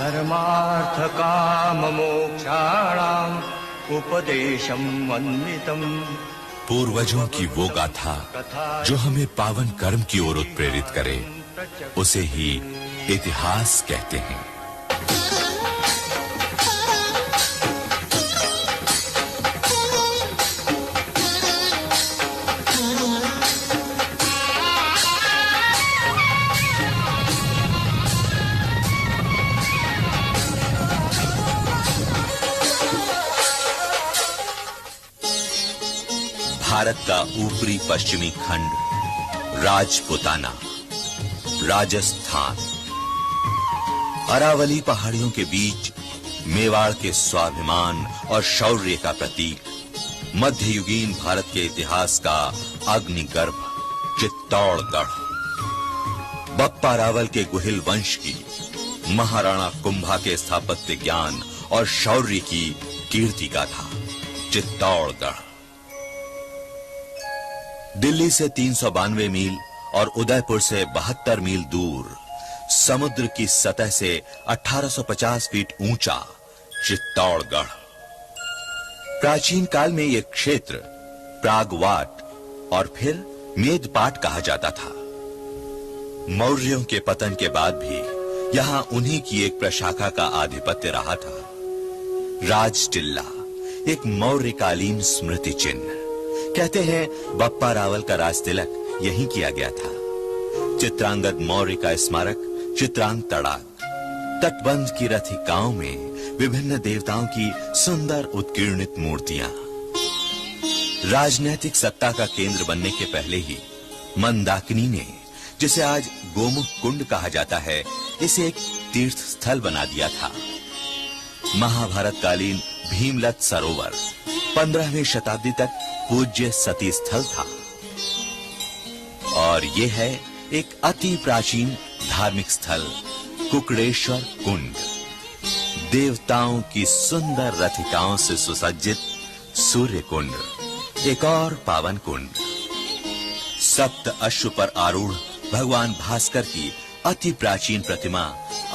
धर्मार्थ काम मोक्षाणाम उपदेशम अन्वितम। पूर्वजों की वो गाथा जो हमें पावन कर्म की ओर उत्प्रेरित करे, उसे ही इतिहास कहते हैं। भारत का ऊपरी पश्चिमी खंड राजपुताना, राजस्थान, अरावली पहाड़ियों के बीच मेवाड़ के स्वाभिमान और शौर्य का प्रतीक, मध्ययुगीन भारत के इतिहास का अग्निगर्भ चित्तौड़गढ़, बप्पा रावल के गुहिल वंश की, महाराणा कुंभा के स्थापत्य ज्ञान और शौर्य की कीर्ति गाथा चित्तौड़गढ़। दिल्ली से 392 मील और उदयपुर से 72 मील दूर, समुद्र की सतह से 1850 फीट ऊंचा चित्तौड़गढ़। प्राचीन काल में यह क्षेत्र प्रागवाट और फिर मेदपाट कहा जाता था। मौर्यों के पतन के बाद भी यहां उन्हीं की एक प्रशाखा का आधिपत्य रहा था। राज टिल्ला एक मौर्यकालीन स्मृति चिन्ह। कहते हैं बप्पा रावल का राज तिलक यहीं किया गया था। चित्रांगद मौर्य का स्मारक चित्रांग तड़ाग, तटबंध की रथिकाओं में विभिन्न देवताओं की सुंदर उत्कीर्णित मूर्तियां। राजनैतिक सत्ता का केंद्र बनने के पहले ही मंदाकिनी ने, जिसे आज गोमुख कुंड कहा जाता है, इसे एक तीर्थ स्थल बना दिया था। महाभारत कालीन भीमलत सरोवर 15वीं शताब्दी तक पूज्य सती स्थल था और यह है एक अति प्राचीन धार्मिक स्थल कुकड़ेश्वर कुंड, देवताओं की सुंदर रथिकाओं से सुसज्जित सूर्य कुंड, एक और पावन कुंड। सप्त अश्व पर आरूढ़ भगवान भास्कर की अति प्राचीन प्रतिमा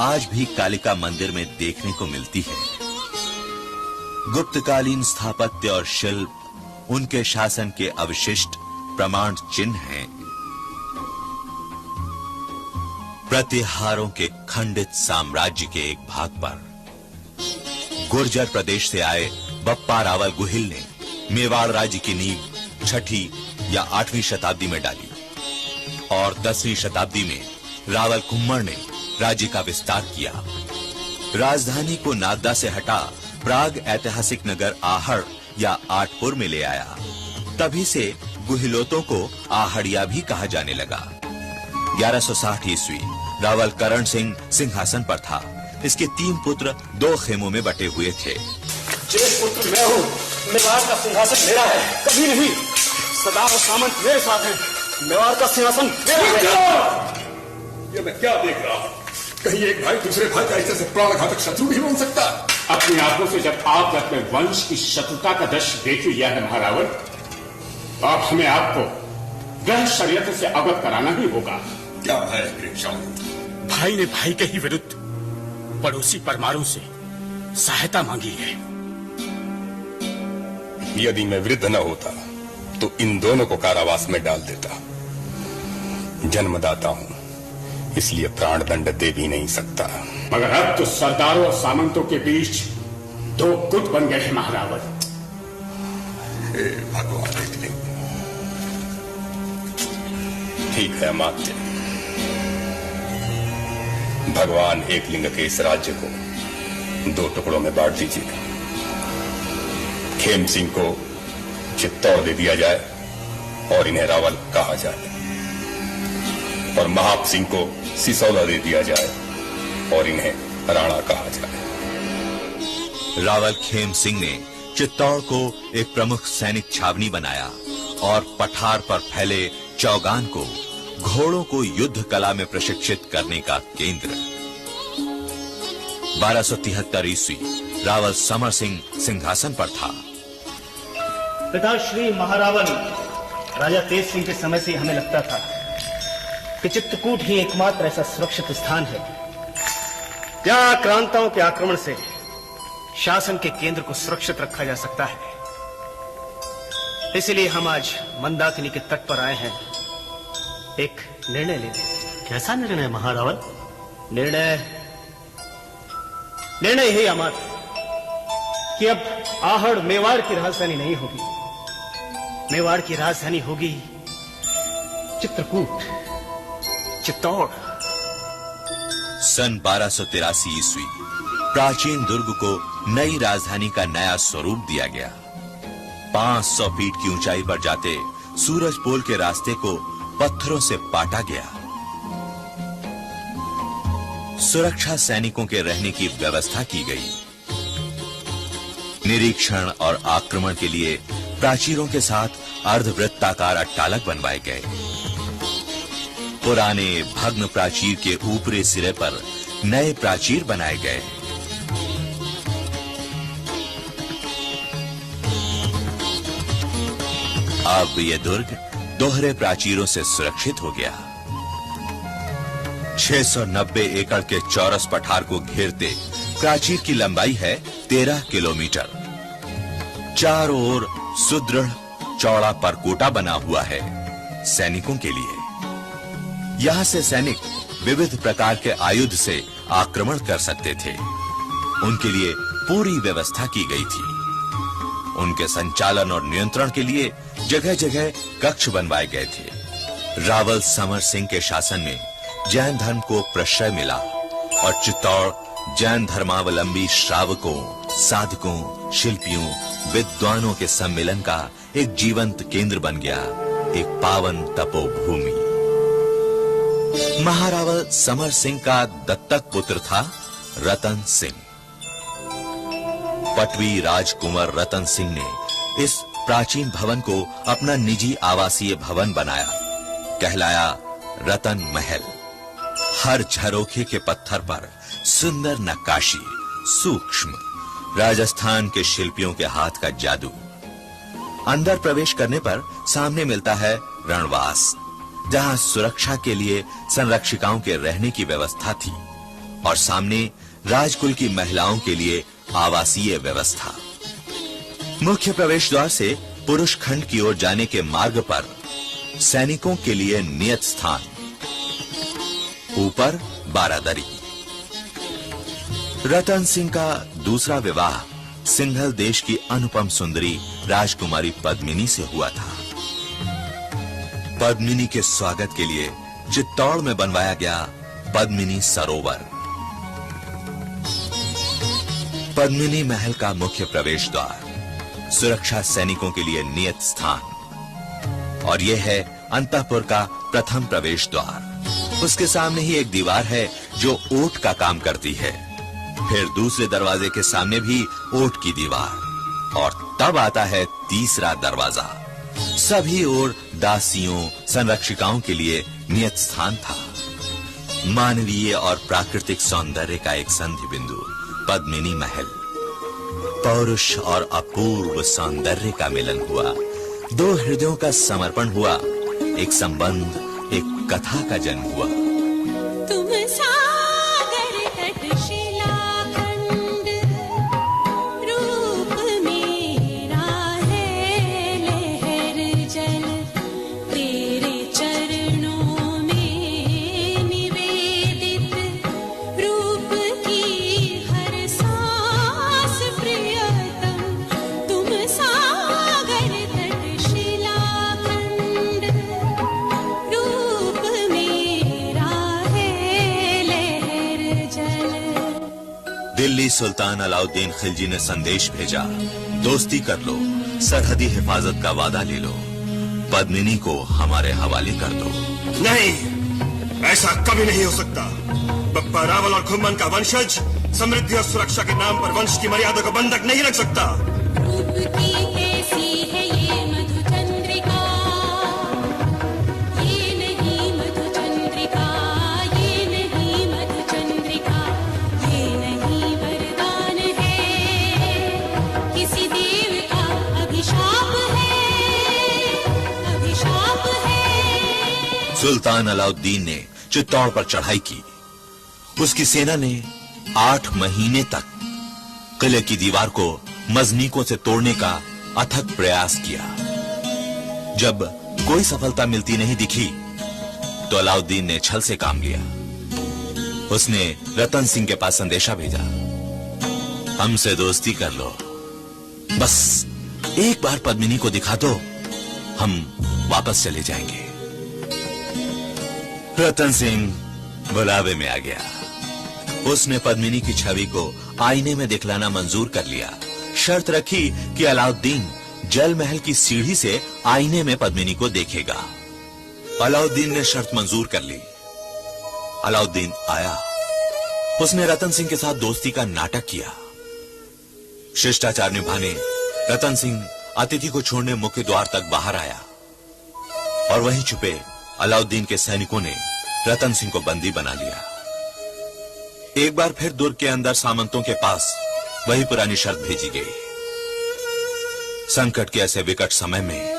आज भी कालिका मंदिर में देखने को मिलती है। गुप्तकालीन स्थापत्य और शिल्प उनके शासन के अवशिष्ट प्रमाण चिन्ह हैं। प्रतिहारों के खंडित साम्राज्य के एक भाग पर गुर्जर प्रदेश से आए बप्पा रावल गुहिल ने मेवाड़ राज्य की नींव 6ठी या 8वीं शताब्दी में डाली और 10वीं शताब्दी में रावल कुम्मर ने राज्य का विस्तार किया। राजधानी को नागदा से हटा प्राग ऐतिहासिक नगर आहड़ या आठपुर में ले आया। तभी से गुहिलोतों को आहड़िया भी कहा जाने लगा। 1160 ईस्वी रावल करण सिंह सिंहासन पर था। इसके 3 पुत्र 2 खेमों में बटे हुए थे। ज्येष्ठ पुत्र मैं हूँ, मेवाड़ का सिंहासन मेरा है, कभी नहीं। सदा वो सामंत मेरे साथ हैं, मेवाड़ का सिंहासन मेरा है। ये मैं क्या देख रहा हूँ? कहीं एक भाई दूसरे भाई का ऐसे प्राणघातक शत्रु नहीं बन सकता। अपनी आंखों से जब आप अपने वंश की शत्रुता का दृश्य देख लिया है महारावल, तो अब हमें आपको ग्रह षड्यंत्र से अवगत कराना ही होगा। क्या भय शांत? भाई ने भाई के ही विरुद्ध पड़ोसी परमाणु से सहायता मांगी है। यदि मैं वृद्ध न होता तो इन दोनों को कारावास में डाल देता। जन्मदाता हूं, इसलिए प्राण दंड दे भी नहीं सकता। मगर अब तो सरदारों और सामंतों के बीच 2 गुट बन गए हैं महारावल। हे भगवान, एक लिंग। ठीक है अमात्य, भगवान एक लिंग के इस राज्य को 2 टुकड़ों में बांट दीजिए। खेम सिंह को चित्तौड़ दे दिया जाए और इन्हें रावल कहा जाए, और महाप सिंह को सिसौला दे दिया जाए और इन्हें राणा कहा जाए। रावल खेम सिंह ने चित्तौड़ को एक प्रमुख सैनिक छावनी बनाया और पठार पर फैले चौगान को घोड़ों को युद्ध कला में प्रशिक्षित करने का केंद्र। 1273 ईस्वी रावल समर सिंह सिंहासन पर था। पिता श्री महारावल राजा तेज सिंह के समय से हमें लगता था कि चित्रकूट ही एकमात्र ऐसा सुरक्षित स्थान है क्या आक्रांताओं के आक्रमण से शासन के केंद्र को सुरक्षित रखा जा सकता है? इसलिए हम आज मंदाकिनी के तट पर आए हैं एक निर्णय लेने। कैसा निर्णय महारावण? निर्णय यही अमर कि अब आहड़ मेवाड़ की राजधानी नहीं होगी। मेवाड़ की राजधानी होगी चित्रकूट, चित्तौड़। सन 1283 ईस्वी प्राचीन दुर्ग को नई राजधानी का नया स्वरूप दिया गया। 500 फीट की ऊंचाई पर जाते सूरज पोल के रास्ते को पत्थरों से पाटा गया। सुरक्षा सैनिकों के रहने की व्यवस्था की गई। निरीक्षण और आक्रमण के लिए प्राचीरों के साथ अर्धवृत्ताकार अट्टालक बनवाए गए। पुराने भग्न प्राचीर के ऊपरी सिरे पर नए प्राचीर बनाए गए। अब यह दुर्ग दोहरे प्राचीरों से सुरक्षित हो गया। 690 एकड़ के चौरस पठार को घेरते प्राचीर की लंबाई है 13 किलोमीटर। चारों ओर सुदृढ़ चौड़ा परकोटा बना हुआ है सैनिकों के लिए। यहां से सैनिक विविध प्रकार के आयुध से आक्रमण कर सकते थे। उनके लिए पूरी व्यवस्था की गई थी। उनके संचालन और नियंत्रण के लिए जगह जगह कक्ष बनवाए गए थे। रावल समर सिंह के शासन में जैन धर्म को प्रश्रय मिला और चित्तौड़ जैन धर्मावलंबी श्रावकों, साधकों, शिल्पियों, विद्वानों के सम्मेलन का एक जीवंत केंद्र बन गया, एक पावन तपोभूमि। महारावल समर सिंह का दत्तक पुत्र था रतन सिंह। पटवी राजकुमार रतन सिंह ने इस प्राचीन भवन को अपना निजी आवासीय भवन बनाया, कहलाया रतन महल। हर झरोखे के पत्थर पर सुंदर नक्काशी, सूक्ष्म राजस्थान के शिल्पियों के हाथ का जादू। अंदर प्रवेश करने पर सामने मिलता है रणवास, जहां सुरक्षा के लिए संरक्षिकाओं के रहने की व्यवस्था थी, और सामने राजकुल की महिलाओं के लिए आवासीय व्यवस्था। मुख्य प्रवेश द्वार से पुरुष खंड की ओर जाने के मार्ग पर सैनिकों के लिए नियत स्थान, ऊपर बारादरी। रतन सिंह का दूसरा विवाह सिंघल देश की अनुपम सुंदरी राजकुमारी पद्मिनी से हुआ था। पद्मिनी के स्वागत के लिए चित्तौड़ में बनवाया गया पद्मिनी सरोवर। पद्मिनी महल का मुख्य प्रवेश द्वार, सुरक्षा सैनिकों के लिए नियत स्थान, और यह है अंतःपुर का प्रथम प्रवेश द्वार। उसके सामने ही एक दीवार है जो ओट का काम करती है। फिर दूसरे दरवाजे के सामने भी ओट की दीवार, और तब आता है तीसरा दरवाजा। सभी ओर दासियों, संरक्षिकाओं के लिए नियत स्थान था। मानवीय और प्राकृतिक सौंदर्य का एक संधि बिंदु पद्मिनी महल। पौरुष और अपूर्व सौंदर्य का मिलन हुआ, दो हृदयों का समर्पण हुआ, एक संबंध, एक कथा का जन्म हुआ। तुम सागर तट शिलाखंड, रूप मेरा है लहर जल, तेरे चरणों में निवेदित, रूप की हर सांस प्रियतम। तुम सागर तट शिलाखंड, रूप मेरा है लहर जल। दिल्ली सुल्तान अलाउद्दीन खिलजी ने संदेश भेजा, दोस्ती कर लो, सरहदी हिफाजत का वादा ले लो, पद्मिनी को हमारे हवाले कर दो। नहीं, ऐसा कभी नहीं हो सकता। बप्पा रावल और खुम्मन का वंशज समृद्धि और सुरक्षा के नाम पर वंश की मर्यादा को बंधक नहीं रख सकता। रूप की कैसी है ये मधुचंद्रिका, ये नहीं मधुचंद्रिका, ये नहीं मधुचंद्रिका, ये नहीं वरदान है, किसी देव का अभिशाप है, अभिशाप है। सुल्तान अलाउद्दीन ने चित्तौड़ पर चढ़ाई की। उसकी सेना ने 8 महीने तक किले की दीवार को मजनीकों से तोड़ने का अथक प्रयास किया। जब कोई सफलता मिलती नहीं दिखी तो अलाउद्दीन ने छल से काम लिया। उसने रतन सिंह के पास संदेशा भेजा, हमसे दोस्ती कर लो, बस एक बार पद्मिनी को दिखा दो, हम वापस चले जाएंगे। रतन सिंह बुलावे में आ गया। उसने पद्मिनी की छवि को आईने में दिखलाना मंजूर कर लिया। शर्त रखी कि अलाउद्दीन जल महल की सीढ़ी से आईने में पद्मिनी को देखेगा। अलाउद्दीन ने शर्त मंजूर कर ली। अलाउद्दीन आया। उसने रतन सिंह के साथ दोस्ती का नाटक किया। शिष्टाचार निभाने रतन सिंह अतिथि को छोड़ने मुख्य द्वार तक बाहर आया और वहीं छुपे अलाउद्दीन के सैनिकों ने रतन सिंह को बंदी बना लिया। एक बार फिर दुर्ग के अंदर सामंतों के पास वही पुरानी शर्त भेजी गई। संकट के ऐसे विकट समय में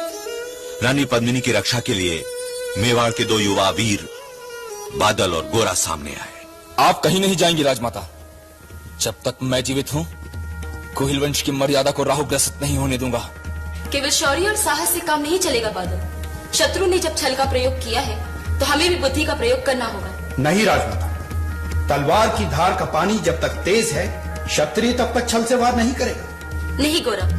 रानी पद्मिनी की रक्षा के लिए मेवाड़ के 2 युवा वीर बादल और गोरा सामने आए। आप कहीं नहीं जाएंगी राजमाता। जब तक मैं जीवित हूं, कोहिल वंश की मर्यादा को राहुग्रस्त नहीं होने दूंगा। केवल शौर्य और साहस से काम नहीं चलेगा बादल। शत्रु ने जब छल का प्रयोग किया है तो हमें भी बुद्धि का प्रयोग करना होगा। नहीं राजमाता, तलवार की धार का पानी जब तक तेज है, क्षत्रिय तब तक छल से वार नहीं करेगा। नहीं गौरव,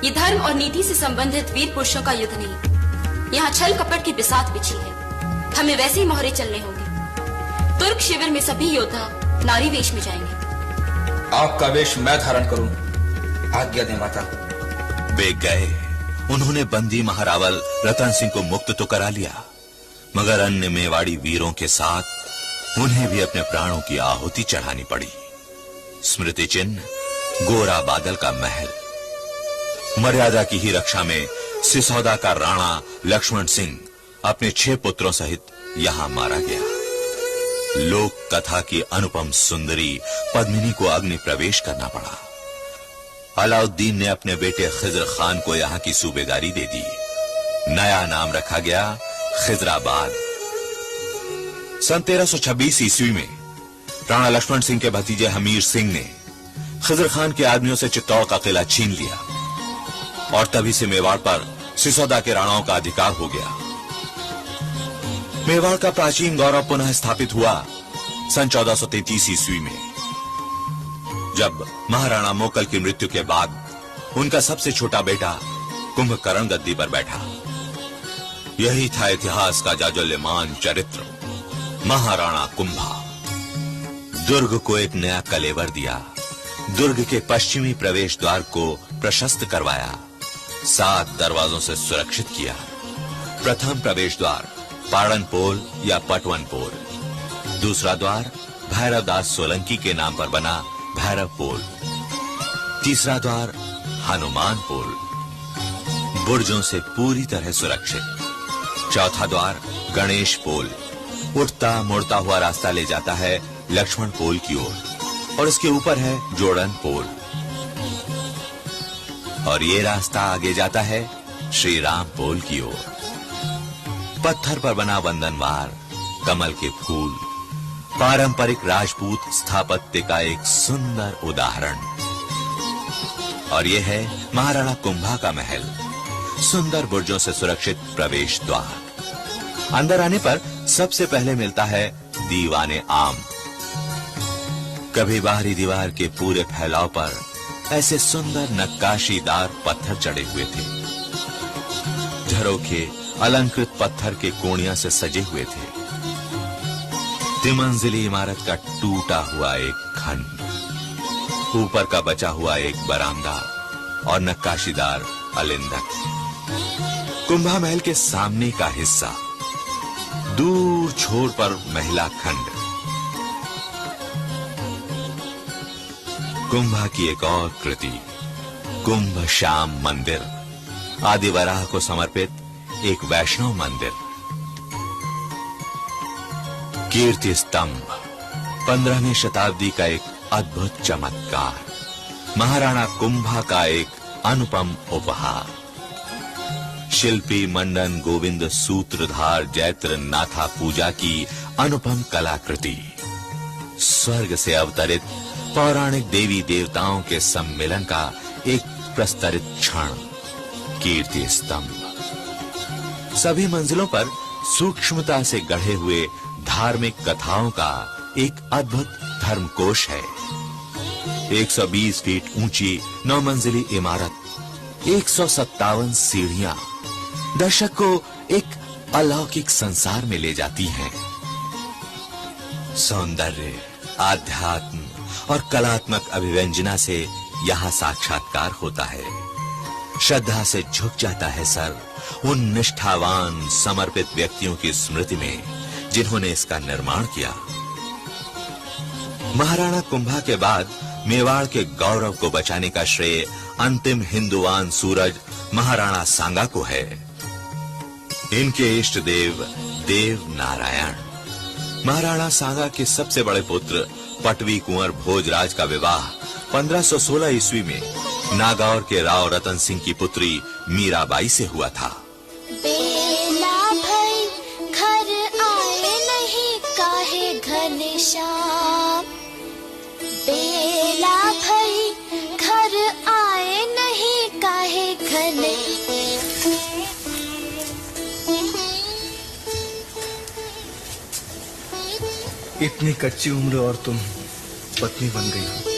ये धर्म और नीति से संबंधित वीर पुरुषों का युद्ध नहीं। यहाँ छल कपट की बिसात बिछी है। हमें वैसे ही मोहरे चलने होंगे। तुर्क शिविर में सभी योद्धा नारी वेश में जाएंगे। आपका वेश मैं धारण करूं, आज्ञा दे माता। वे गए। उन्होंने बंदी महारावल रतन सिंह को मुक्त तो करा लिया, मगर अन्य मेवाड़ी वीरों के साथ उन्हें भी अपने प्राणों की आहुति चढ़ानी पड़ी। स्मृति चिन्ह गोरा बादल का महल। मर्यादा की ही रक्षा में सिसौदा का राणा लक्ष्मण सिंह अपने 6 पुत्रों सहित यहां मारा गया। लोक कथा की अनुपम सुंदरी पद्मिनी को अग्नि प्रवेश करना पड़ा। अलाउद्दीन ने अपने बेटे खिज्र खान को यहां की सूबेदारी दे दी। नया नाम रखा गया खिजराबाद। सन 1326 ईस्वी में राणा लक्ष्मण सिंह के भतीजे हमीर सिंह ने खिज्र खान के आदमियों से चित्तौड़ का किला छीन लिया और तभी से मेवाड़ पर सिसौदा के राणाओं का अधिकार हो गया। मेवाड़ का प्राचीन गौरव पुनः स्थापित हुआ सन 1433 ईस्वी में, जब महाराणा मोकल की मृत्यु के बाद उनका सबसे छोटा बेटा कुंभकर्ण गद्दी पर बैठा। यही था इतिहास का जाज्वल्यमान चरित्र, महाराणा कुंभा। दुर्ग को एक नया कलेवर दिया। दुर्ग के पश्चिमी प्रवेश द्वार को प्रशस्त करवाया। 7 दरवाजों से सुरक्षित किया। प्रथम प्रवेश द्वार पाड़नपोल या पटवनपोल, दूसरा द्वार भैरवदास सोलंकी के नाम पर बना भैरवपोल, तीसरा द्वार हनुमानपोल, बुर्जों से पूरी तरह सुरक्षित, चौथा द्वार गणेश पोल, उठता मुड़ता हुआ रास्ता ले जाता है लक्ष्मण पोल की ओर और इसके ऊपर है जोड़न पोल, और ये रास्ता आगे जाता है श्री राम पोल की ओर। पत्थर पर बना वंदनवार, कमल के फूल, पारंपरिक राजपूत स्थापत्य का एक सुंदर उदाहरण। और यह है महाराणा कुंभा का महल, सुंदर बुर्जों से सुरक्षित प्रवेश द्वार। अंदर आने पर सबसे पहले मिलता है दीवाने आम। कभी बाहरी दीवार के पूरे फैलाव पर ऐसे सुंदर नक्काशीदार पत्थर चढ़े हुए थे। झरोखे अलंकृत पत्थर के कोणिया से सजे हुए थे। तिमंजिली इमारत का टूटा हुआ एक खंड, ऊपर का बचा हुआ एक बरामदा और नक्काशीदार अलिंदक। कुंभा महल के सामने का हिस्सा, दूर छोर पर महिला खंड। कुंभा की एक और कृति, कुंभ श्याम मंदिर, आदिवराह को समर्पित एक वैष्णव मंदिर। कीर्ति स्तंभ, 15वीं शताब्दी का एक अद्भुत चमत्कार, महाराणा कुंभा का एक अनुपम उपहार। शिल्पी मंडन गोविंद सूत्रधार जैत्र नाथा पूजा की अनुपम कलाकृति, स्वर्ग से अवतरित पौराणिक देवी देवताओं के सम्मेलन का एक प्रस्तरित क्षण, कीर्ति स्तंभ। सभी मंजिलों पर सूक्ष्मता से गढ़े हुए धार्मिक कथाओं का एक अद्भुत धर्मकोश है। 120 फीट ऊंची 9 मंजिली इमारत, 157 सीढ़ियां दर्शक को एक अलौकिक संसार में ले जाती हैं। सौंदर्य, आध्यात्म और कलात्मक अभिव्यंजना से यहाँ साक्षात्कार होता है। श्रद्धा से झुक जाता है सर उन निष्ठावान समर्पित व्यक्तियों की स्मृति में जिन्होंने इसका निर्माण किया। महाराणा कुंभा के बाद मेवाड़ के गौरव को बचाने का श्रेय अंतिम हिंदुवान सूरज महाराणा सांगा को है। इनके इष्ट देव देव नारायण। महाराणा सांगा के सबसे बड़े पुत्र पटवी कुंवर भोजराज का विवाह 1516 ईस्वी में नागौर के राव रतन सिंह की पुत्री मीराबाई से हुआ था। बेला भई घर आए नहीं काहे घनश्याम, बेला भई घर आए नहीं काहे घन। इतनी कच्ची उम्र और तुम पत्नी बन गई हो,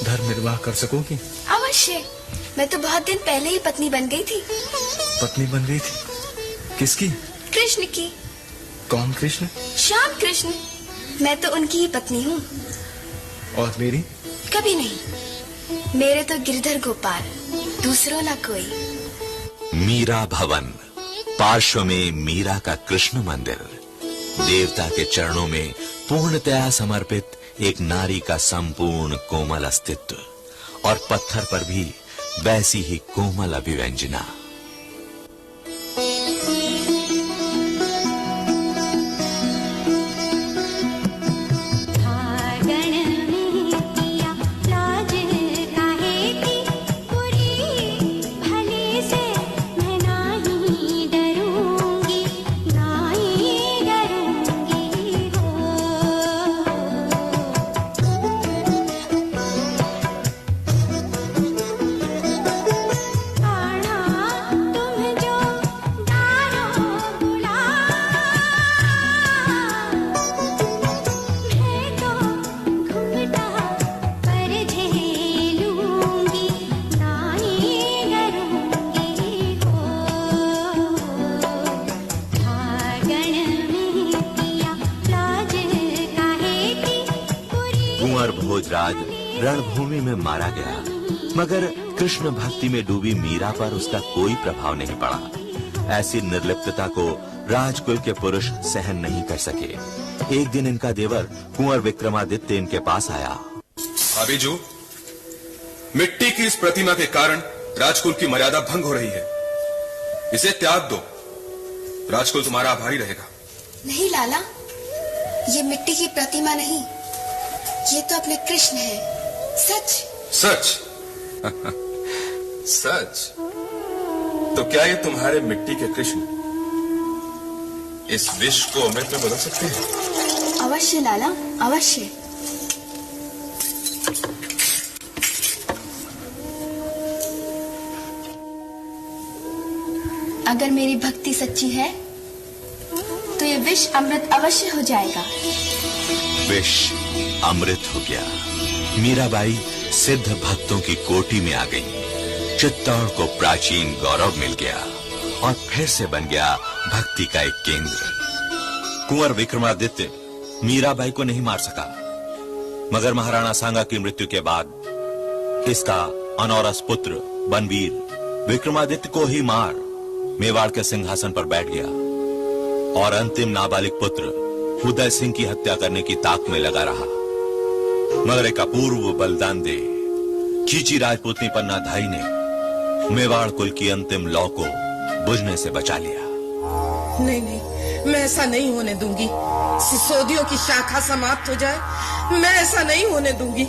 धर्म निर्वाह कर सकोगी? अवश्य, मैं तो बहुत दिन पहले ही पत्नी बन गई थी। पत्नी बन गई थी? किसकी? कृष्ण की। कौन कृष्ण? श्याम कृष्ण। मैं तो उनकी ही पत्नी हूँ। और मेरी? कभी नहीं, मेरे तो गिरधर गोपाल, दूसरों ना कोई। मीरा भवन, पार्श्व में मीरा का कृष्ण मंदिर, देवता के चरणों में पूर्णतया समर्पित एक नारी का संपूर्ण कोमल अस्तित्व और पत्थर पर भी वैसी ही कोमल अभिव्यंजना। भोजराज रणभूमि में मारा गया, मगर कृष्ण भक्ति में डूबी मीरा पर उसका कोई प्रभाव नहीं पड़ा। ऐसी निर्लिप्तता को राजकुल के पुरुष सहन नहीं कर सके। एक दिन इनका देवर कुंवर विक्रमादित्य इनके पास आया। आबिजू, मिट्टी की इस प्रतिमा के कारण राजकुल की मर्यादा भंग हो रही है, इसे त्याग दो, राजकुल तुम्हारा आभारी रहेगा। नहीं लाला, ये मिट्टी की प्रतिमा नहीं, ये तो अपने कृष्ण है। सच सच? सच? तो क्या ये तुम्हारे मिट्टी के कृष्ण इस विष को अमृत में बदल सकते हैं? अवश्य लाला, अवश्य। अगर मेरी भक्ति सच्ची है तो ये विष अमृत अवश्य हो जाएगा। विष अमृत हो गया। मीराबाई सिद्ध भक्तों की कोटि में आ गई। चित्तौड़ को प्राचीन गौरव मिल गया और फिर से बन गया भक्ति का एक केंद्र। कुंवर विक्रमादित्य मीराबाई को नहीं मार सका, मगर महाराणा सांगा की मृत्यु के बाद इसका अनौरस पुत्र बनवीर विक्रमादित्य को ही मार मेवाड़ के सिंहासन पर बैठ गया और अंतिम नाबालिग पुत्र उदय सिंह की हत्या करने की ताक में लगा रहा। मगर एक अपूर्व बलिदान दे चीची राजपूतनी पन्नाधाई ने मेवाड़ कुल की अंतिम लौ को बुझने से बचा लिया। नहीं नहीं, मैं ऐसा नहीं होने दूंगी। सिसोदियों की शाखा समाप्त हो जाए, मैं ऐसा नहीं होने दूंगी।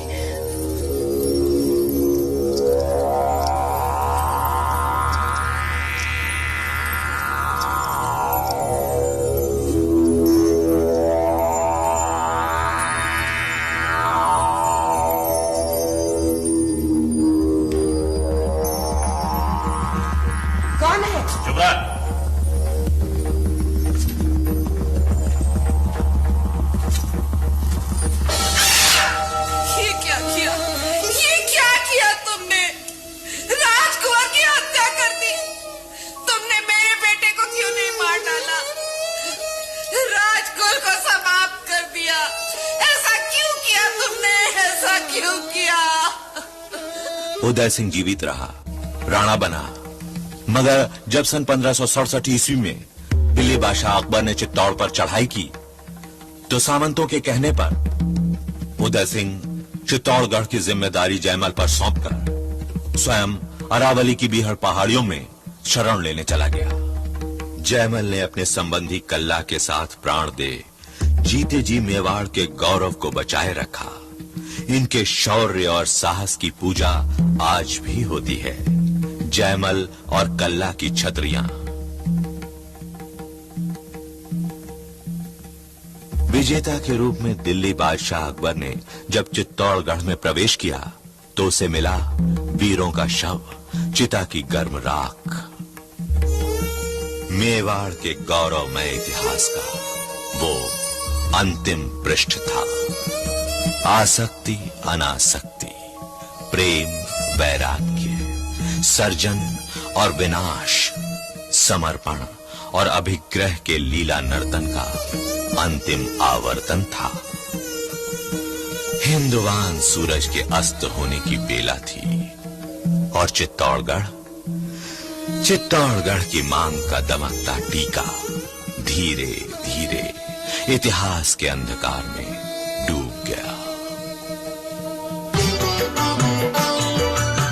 कौन है? चुप रह। ये क्या किया? ये क्या किया तुमने? राजकुमार की हत्या कर दी। तुमने मेरे बेटे को क्यों नहीं मार डाला? राजकुल को समाप्त कर दिया। ऐसा क्यों किया तुमने? ऐसा क्यों किया? उदय सिंह जीवित रहा, राणा बना, मगर जब सन 1567 ईस्वी में दिल्ली बादशाह अकबर ने चित्तौड़ पर चढ़ाई की तो सामंतों के कहने पर उदय सिंह चित्तौड़गढ़ की जिम्मेदारी जयमल पर सौंपकर स्वयं अरावली की बीहड़ पहाड़ियों में शरण लेने चला गया। जयमल ने अपने संबंधी कल्ला के साथ प्राण दे जीते जी मेवाड़ के गौरव को बचाए रखा। इनके शौर्य और साहस की पूजा आज भी होती है। जयमल और कल्ला की छतरियां। विजेता के रूप में दिल्ली बादशाह अकबर ने जब चित्तौड़गढ़ में प्रवेश किया तो उसे मिला वीरों का शव, चिता की गर्म राख। मेवाड़ के गौरवमय इतिहास का वो अंतिम पृष्ठ था। आसक्ति अनासक्ति, प्रेम वैराग्य, सर्जन और विनाश, समर्पण और अभिग्रह के लीला नर्तन का अंतिम आवर्तन था। हिंदुवान सूरज के अस्त होने की बेला थी और चित्तौड़गढ़ की मांग का दमकता टीका धीरे धीरे इतिहास के अंधकार में